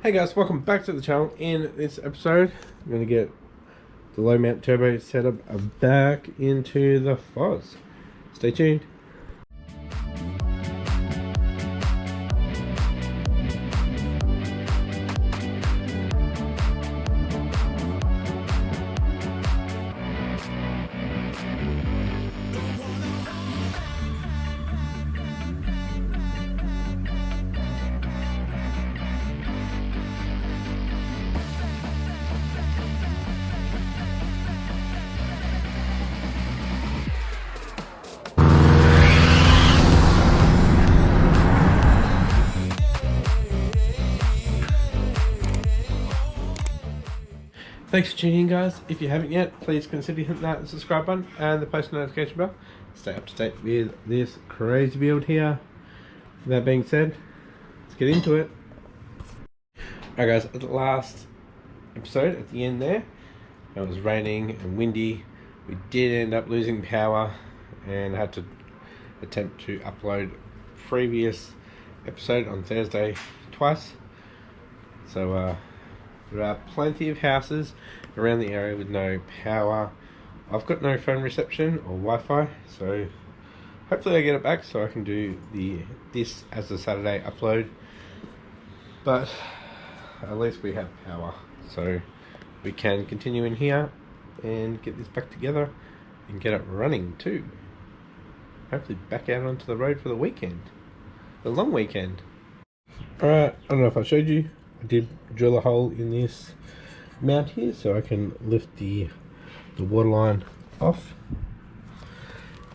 Hey guys, welcome back to the channel. In this episode, I'm going to get the low mount turbo setup back into the Foz. Stay tuned. Thanks for tuning in, guys. If you haven't yet, please consider hitting that subscribe button and the post notification bell. Stay up to date with this crazy build here. With that being said, let's get into it. Alright guys, at the last episode, at the end there, it was raining and windy. We did end up losing power and had to attempt to upload previous episode on Thursday twice. So there are plenty of houses around the area with no power. I've got no phone reception or Wi-Fi, so hopefully I get it back so I can do this as a Saturday upload. But at least we have power, so we can continue in here and get this back together and get it running too. Hopefully back out onto the road for the weekend, the long weekend. Alright, I don't know if I showed you, I did drill a hole in this mount here so I can lift the waterline off.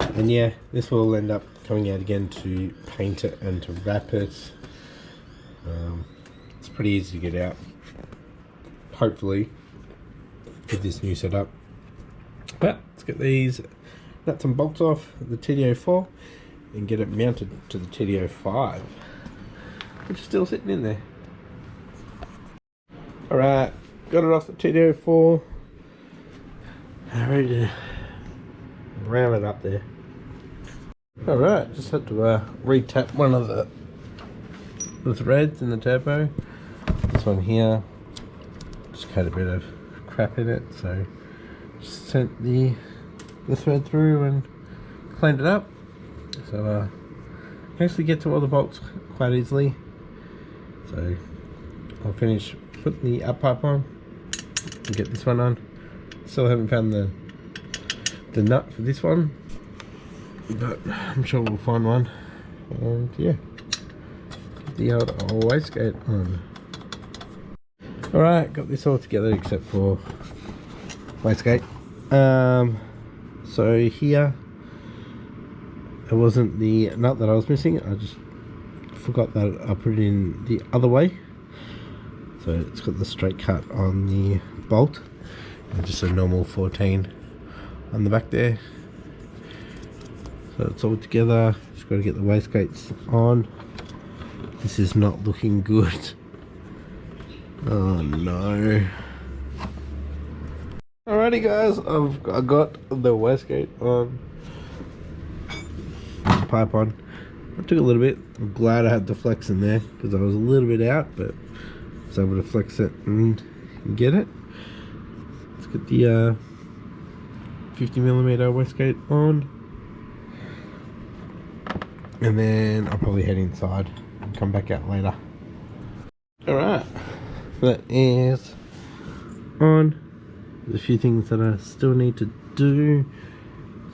And yeah, this will end up coming out again to paint it and to wrap it. It's pretty easy to get out, hopefully, with this new setup. But let's get these nuts and bolts off the TD04 and get it mounted to the TD05, which is still sitting in there. Alright, got it off the TD04. Ready to round it up there. Alright, just had to retap one of the threads in the turbo. This one here just had a bit of crap in it, so just sent the thread through and cleaned it up. So I can actually get to all the bolts quite easily. So I'll finish putting the up pipe on and get this one on. Still haven't found the nut for this one, but I'm sure we'll find one. And yeah, get the old wastegate on. Alright, got this all together except for wastegate. So here, it wasn't the nut that I was missing. I just forgot that I put it in the other way. So it's got the straight cut on the bolt and just a normal 14 on the back there. So it's all together. Just got to get the wastegates on. This is not looking good. Oh no. Alrighty guys, I got the wastegate on. The pipe on. It took a little bit. I'm glad I had the flex in there because I was a little bit out, but I was able to flex it and get it. Let's get the 50mm wastegate on, and then I'll probably head inside and come back out later. Alright, that is on. There's a few things that I still need to do.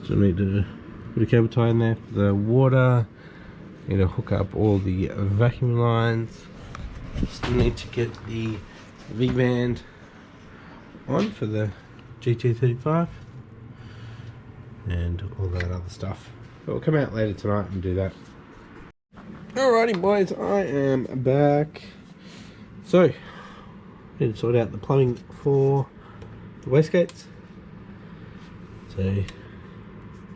Still need to put a cable tie in there for the water. Need to hook up all the vacuum lines. Still need to get the V-band on for the GT35 and all that other stuff. But we'll come out later tonight and do that. Alrighty boys, I am back. So, need to sort out the plumbing for the wastegates. So,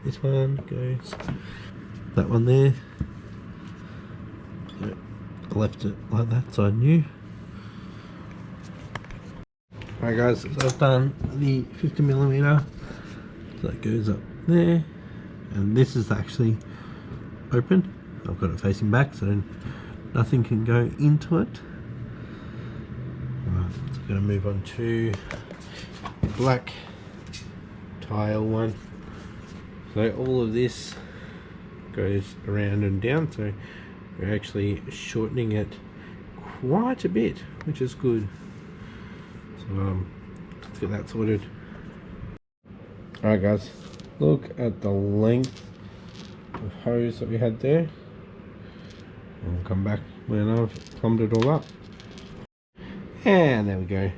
this one goes, that one there. So, I left it like that so I knew. Alright guys, so I've done the 50mm, so that goes up there, and this is actually open. I've got it facing back so nothing can go into it. So I'm going to move on to black tile one. So all of this goes around and down, so we're actually shortening it quite a bit, which is good. So let's get that sorted. Alright guys, look at the length of hose that we had there. I'll come back when I've plumbed it all up. And there we go.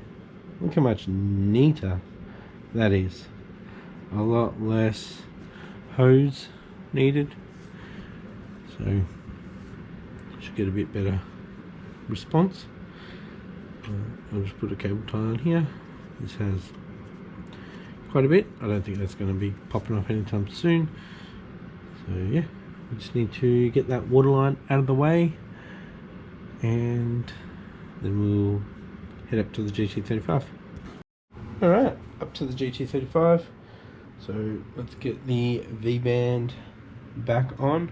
Look how much neater that is. A lot less hose needed. So should get a bit better response. I'll just put a cable tie on here. This has quite a bit. I don't think that's going to be popping off anytime soon. So yeah, we just need to get that water line out of the way, and then we'll head up to the GT35. Alright, up to the GT35. So let's get the V-band back on.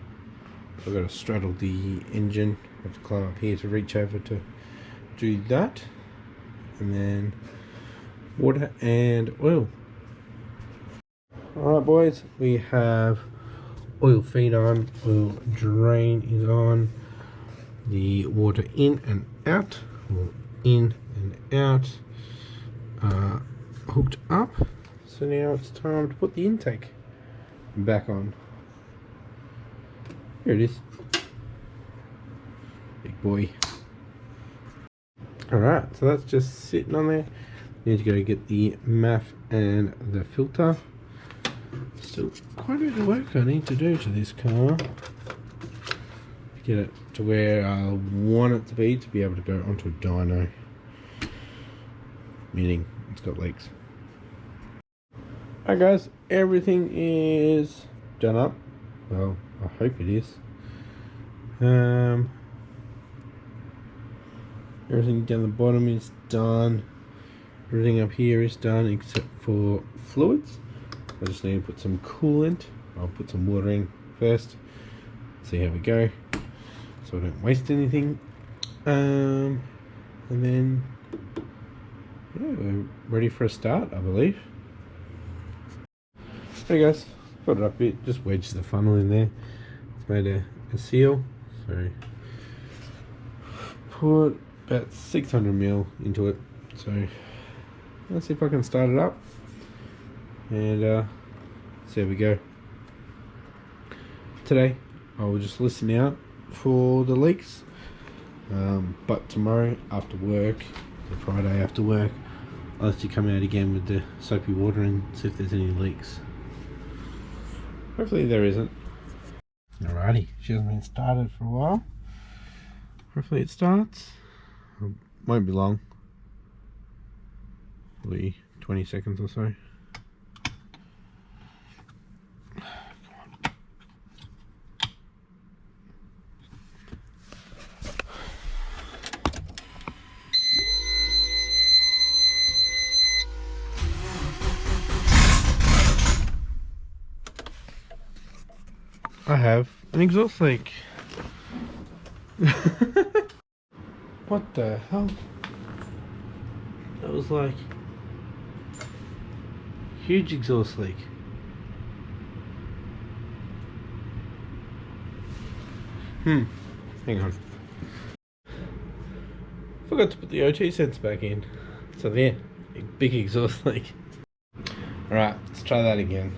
I've got to straddle the engine. I have to climb up here to reach over to do that. And then water and oil. Alright boys, we have oil feed on, oil drain is on, the water in and out, or in and out, hooked up. So now it's time to put the intake back on. Here it is. Big boy. Alright, so that's just sitting on there. Need to go get the MAF and the filter. Still quite a bit of work I need to do to this car. Get it to where I want it to be able to go onto a dyno. Meaning it's got legs. Alright guys, everything is done up. Well, I hope it is. Everything down the bottom is done. Everything up here is done except for fluids. I just need to put some coolant. I'll put some water in first. See how we go, so I don't waste anything. And then yeah, we're ready for a start, I believe. Hey guys, got it up a bit, just wedged the funnel in there. It's made a seal, so put about 600ml into it. So let's see if I can start it up and see how we go. Today I will just listen out for the leaks, but tomorrow after work, or Friday after work, I'll let you come out again with the soapy water and see if there's any leaks. Hopefully there isn't. Alrighty, she hasn't been started for a while. Hopefully it starts. Won't be long. Probably 20 seconds or so. I have an exhaust leak. What the hell? That was like huge exhaust leak. Hang on. Forgot to put the OT sensor back in. So there, a big exhaust leak. Alright, let's try that again.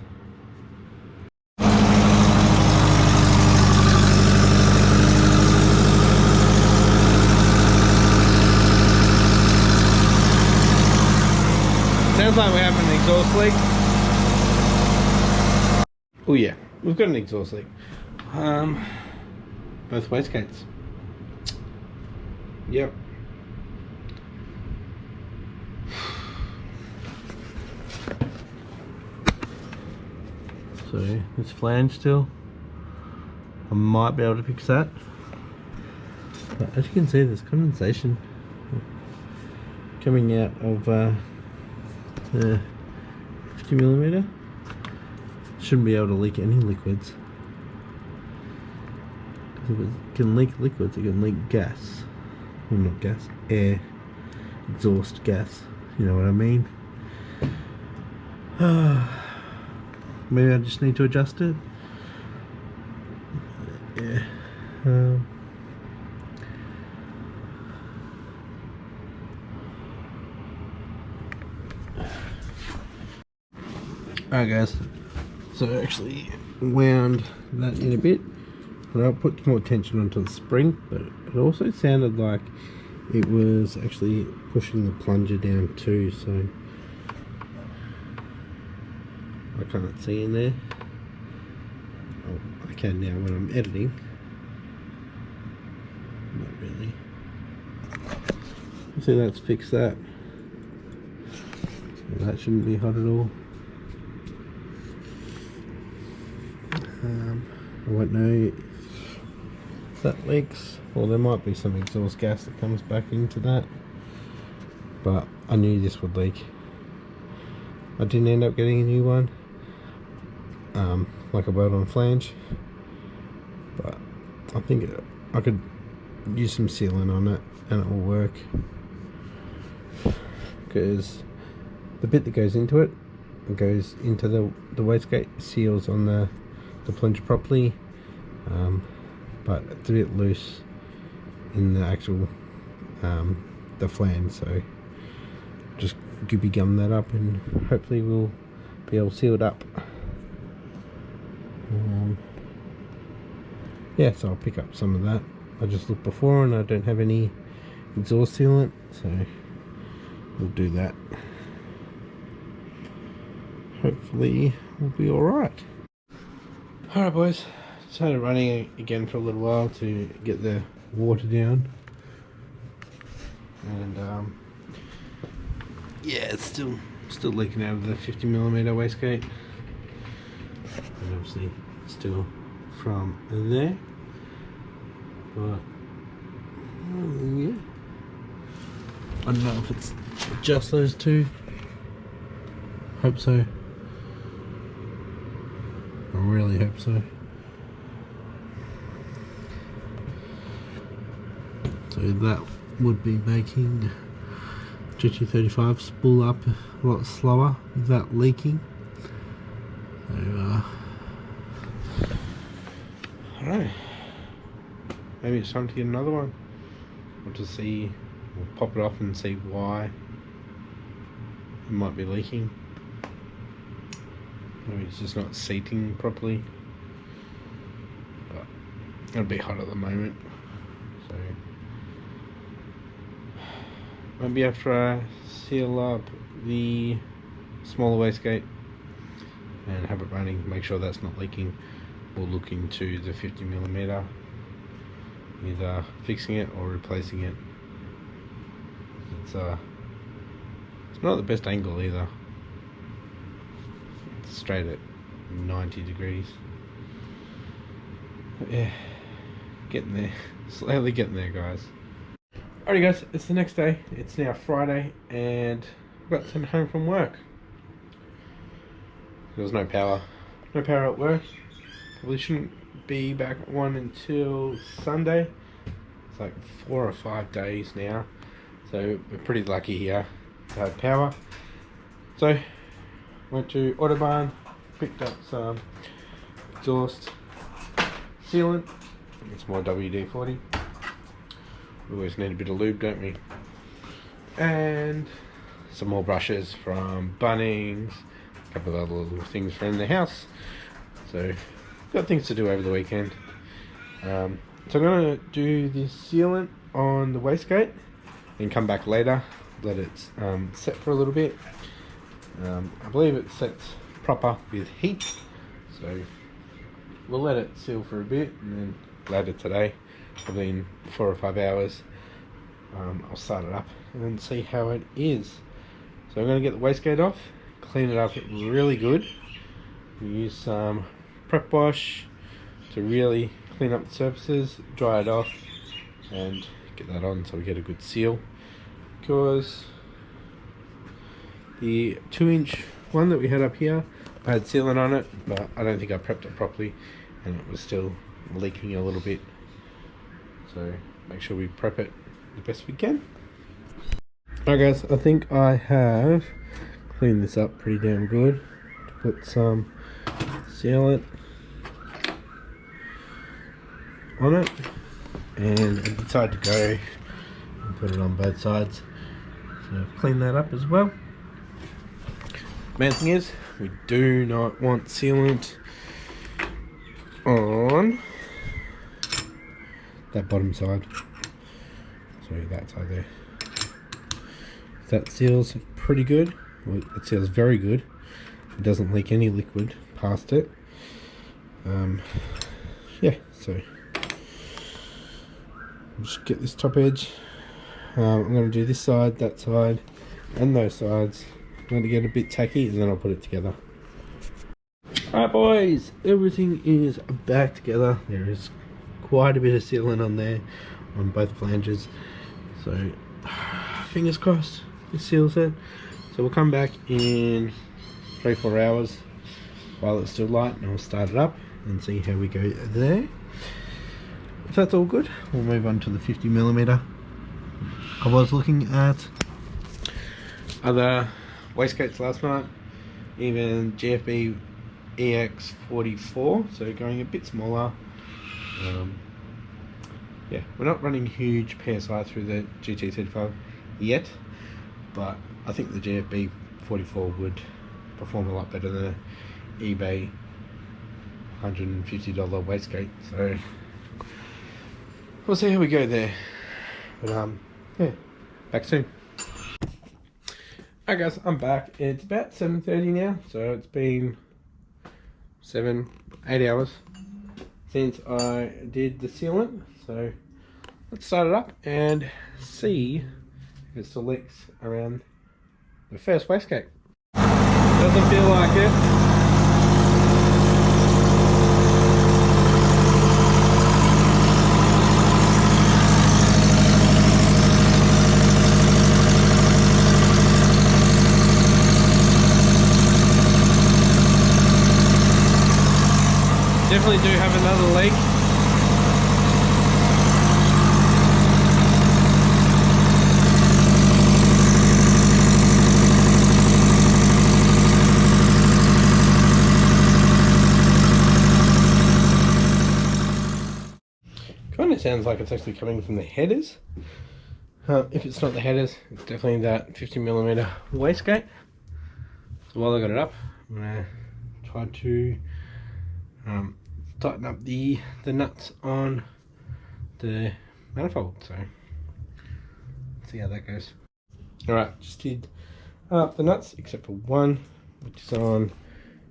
Sounds like we have an exhaust leak. Oh yeah, we've got an exhaust leak. Both wastegates. Yep. So this flange still, I might be able to fix that. But as you can see, there's condensation coming out of the 50mm. Shouldn't be able to leak any liquids. If it can leak liquids, it can leak gas. Well, not gas, air. exhaust gas, you know what I mean. Maybe I just need to adjust it. Yeah. Alright guys, so I actually wound that in a bit, and I put more tension onto the spring, but it also sounded like it was actually pushing the plunger down too, so I can't see in there. Oh, I can now when I'm editing. Not really. So let's fix that. So that shouldn't be hot at all. I won't know if that leaks, or there might be some exhaust gas that comes back into that, but I knew this would leak. I didn't end up getting a new one, like a weld-on flange, but I think I could use some sealant on it and it will work, because the bit that goes into it goes into the wastegate, seals on the plunger properly, but it's a bit loose in the actual the flange, so just gooby gum that up and hopefully we'll be able to seal it up. Yeah, so I'll pick up some of that. I just looked before and I don't have any exhaust sealant, so we'll do that. Hopefully we'll be alright. Alright boys, started running again for a little while to get the water down, and yeah, it's still leaking out of the 50mm wastegate, and obviously still from there, but yeah, I don't know if it's just those two. Hope so. I really hope so. So that would be making GT35 spool up a lot slower without leaking. So, I don't know. Maybe it's time to get another one. Or to see, we'll pop it off and see why it might be leaking. Maybe it's just not seating properly, but it'll be hot at the moment, so maybe after I seal up the smaller wastegate and have it running, make sure that's not leaking, we'll look into the 50mm, either fixing it or replacing it. It's not the best angle either. Straight at 90 degrees. But yeah, getting there, slowly getting there guys. Alrighty guys, it's the next day. It's now Friday and I got sent home from work. There was no power at work. Probably shouldn't be back on until Sunday. It's like 4 or 5 days now, so we're pretty lucky here to have power. So went to Autobahn, picked up some exhaust sealant. It's more WD-40. We always need a bit of lube, don't we? And some more brushes from Bunnings, a couple of other little things from the house. So got things to do over the weekend. So I'm going to do the sealant on the wastegate and come back later, let it set for a little bit. I believe it sets proper with heat, so we'll let it seal for a bit, and then later today, probably in 4 or 5 hours, I'll start it up and then see how it is. So I'm going to get the wastegate off, clean it up really good. We use some prep wash to really clean up the surfaces, dry it off, and get that on so we get a good seal. Because the 2-inch one that we had up here, I had sealant on it, but I don't think I prepped it properly and it was still leaking a little bit. So make sure we prep it the best we can. Alright guys, I think I have cleaned this up pretty damn good. Put some sealant on it, and I decided to go and put it on both sides. So I've cleaned that up as well. Main thing is, we do not want sealant on that bottom side. Sorry, that side there. That seals pretty good. Well, it seals very good. It doesn't leak any liquid past it. Yeah, so just get this top edge. I'm going to do this side, that side, and those sides. I'm going to get a bit tacky, and then I'll put it together. Alright boys, everything is back together. There is quite a bit of sealant on there on both flanges, so fingers crossed it seals it. So we'll come back in 3-4 hours while it's still light, and I'll start it up and see how we go there. If that's all good, we'll move on to the 50mm. I was looking at other wastegates last night, even GFB EX44, so going a bit smaller. Yeah, we're not running huge PSI through the GT35 yet, but I think the GFB 44 would perform a lot better than the eBay $150 wastegate, so we'll see how we go there. But yeah, back soon. Alright guys, I'm back. It's about 7:30 now, so it's been 7-8 hours since I did the sealant. So let's start it up and see if it still leaks around the first wastegate. Doesn't feel like it. Definitely do have another leak. Kind of sounds like it's actually coming from the headers. If it's not the headers, it's definitely that 50mm wastegate. So while I got it up, I'm gonna try to tighten up the nuts on the manifold. So let's see how that goes. Alright, just did up the nuts except for one, which is on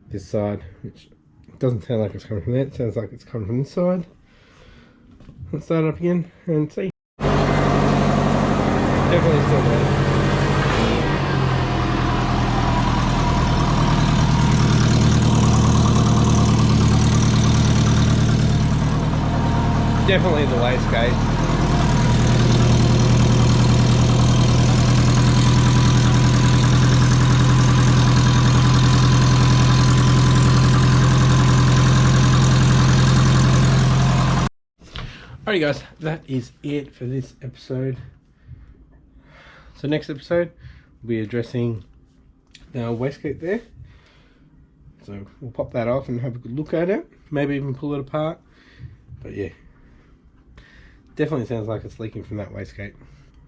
this side, which doesn't sound like it's coming from there. It sounds like it's coming from this side. Let's start it up again and see. Definitely still there. Definitely the wastegate. Alrighty guys, that is it for this episode. So next episode we'll be addressing the wastegate there. So we'll pop that off and have a good look at it. Maybe even pull it apart. But yeah, definitely sounds like it's leaking from that wastegate.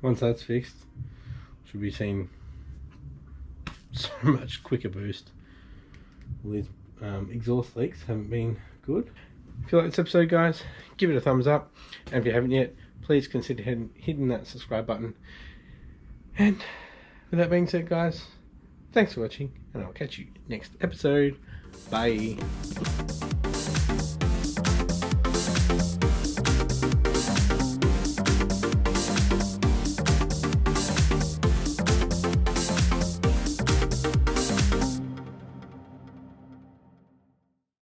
Once that's fixed, should be seeing so much quicker boost. All these exhaust leaks haven't been good. If you like this episode guys, give it a thumbs up, and if you haven't yet, please consider hitting that subscribe button. And with that being said guys, thanks for watching, and I'll catch you next episode. Bye.